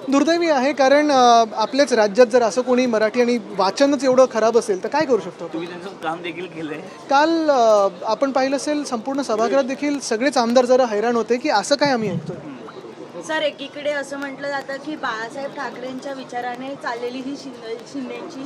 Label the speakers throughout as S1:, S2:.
S1: दुर्दैवी आहे, कारण आपल्याच राज्यात जर असं कोणी मराठी आणि वाचनच एवढं खराब असेल तर काय करू शकतो.
S2: तुम्ही त्यांचं काम देखील केलंय.
S1: काल आपण पाहिलं असेल संपूर्ण सभागृहात देखील सगळेच आमदार जरा हैराण होते की असं काय आम्ही ऐकतोय.
S3: सर, एकीकडे असं म्हटलं जातं की बाळासाहेब ठाकरेंच्या विचाराने चाललेली ही शिंदेची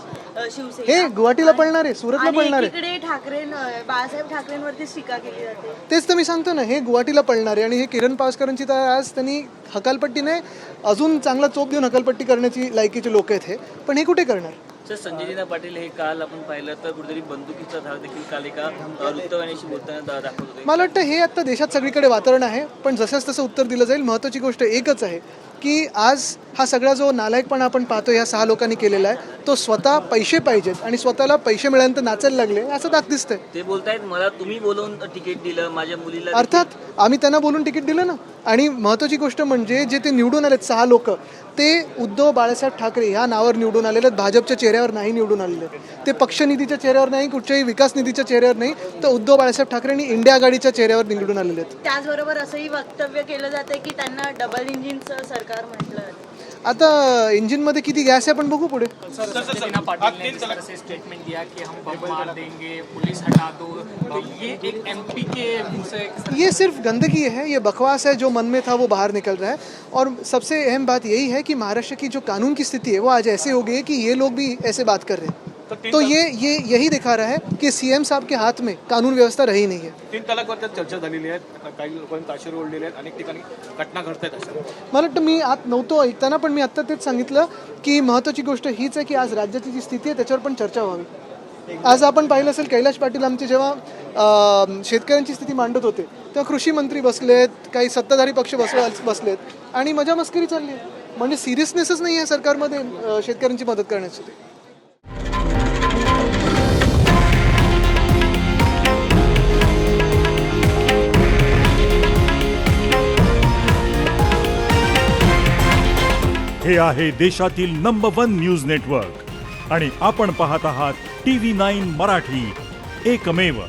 S3: शिवसेना
S1: हे गुवाहाटीला पळणार आहे, सुरतला
S3: आणि
S1: पळणार आहे.
S3: एकीकडे बाळासाहेब ठाकरेंवरती टीका केली जाते.
S1: तेच तर मी सांगतो ना, हे गुवाहाटीला पळणार आहे. आणि हे किरण पावसकरांची तर आज त्यांनी हकालपट्टीने अजून चांगला चोप देऊन हकालपट्टी करण्याची लायकीचे लोक आहेत हे, पण हे कुठे करणार.
S2: सर, संजय पाटील हे काल आपण पाहिलं तर कुठेतरी बंदुकीचा धाक देखील काल एका वृत्तवाहिनीशी बोलताना दाखवत होते.
S1: मला वाटतं हे आता देशात सगळीकडे वातावरण आहे, पण जसंच तसं उत्तर दिलं जाईल. महत्त्वाची गोष्ट एकच आहे की आज हा सगळा जो नालायकपणा आपण पाहतो या 6 लोकांनी केलेला आहे, तो स्वतः पैसे पाहिजेत आणि स्वतःला पैसे मिळाल्यानंतर नाचायला लागले असं दाख दिसतंय.
S2: ते बोलतायत मला तुम्ही बोलवून तिकीट दिलं, माझ्या मुलीला.
S1: अर्थात आम्ही त्यांना बोलून तिकीट दिलं ना. आणि महत्त्वाची गोष्ट म्हणजे जे ते निवडून आलेत 6 लोक, ते उद्धव बाळासाहेब ठाकरे ह्या नावावर निवडून आलेले आहेत, भाजपच्या चेहऱ्यावर नाही निवडून आलेले आहेत. ते पक्षनिधीच्या चेहऱ्यावर नाही, कुठच्याही विकास निधीच्या चेहऱ्यावर नाही, तर उद्धव बाळासाहेब ठाकरे आणि इंडिया आघाडीच्या चेहऱ्यावर निवडून आलेले आहेत.
S3: त्याचबरोबर असंही वक्तव्य केलं जातं की त्यांना डबल इंजिनचं सरकार म्हटलं जातं.
S1: आता इंजिनमध्ये किती गॅस आहे आपण बघू पुढे.
S4: पाटिल ने जिस तरह से स्टेटमेंट दिया कि हम बम मार देंगे, पुलिस हटा दो, तो ये एक एमपी के मुंह से
S1: ये सिर्फ गंदगी है, ये बकवास है, जो मन में था वो बाहर निकल रहा है. और सबसे अहम बात यही है कि महाराष्ट्र की जो कानून की स्थिति है वो आज ऐसे हो गई है कि ये लोग भी ऐसे बात कर रहे हैं. तो ये यही दिखा रहा है कि सीएम साहब के हाथ में कानून व्यवस्था रही नहीं है.
S5: 3 तलाकवर चर्चा झालेली आहे, काही लोकांनी ताशेर ओढलेले आहेत, अनेक ठिकाणी घटना घडत आहेत. अशा
S1: मला वाटतं मी आत नव्हतो ऐकताना, पण मी आत्ता तेच सांगितलं की महत्त्वाची गोष्ट हीच आहे की आज राज्याची जी स्थिती आहे त्याच्यावर पण चर्चा व्हावी. आज आपण पाहिलं असेल कैलाश पाटील आमचे जेव्हा शेतकऱ्यांची स्थिती मांडत होते तेव्हा कृषी मंत्री बसलेत, काही सत्ताधारी पक्ष बसलेत आणि मजा मस्करी चालली आहे. म्हणजे सिरियसनेसच नाही आहे सरकारमध्ये शेतकऱ्यांची मदत करण्यासाठी.
S6: हे आहे देशातील नंबर 1 न्यूज नेटवर्क आणि आपण पाहत आहात TV9 मराठी, एकमेव.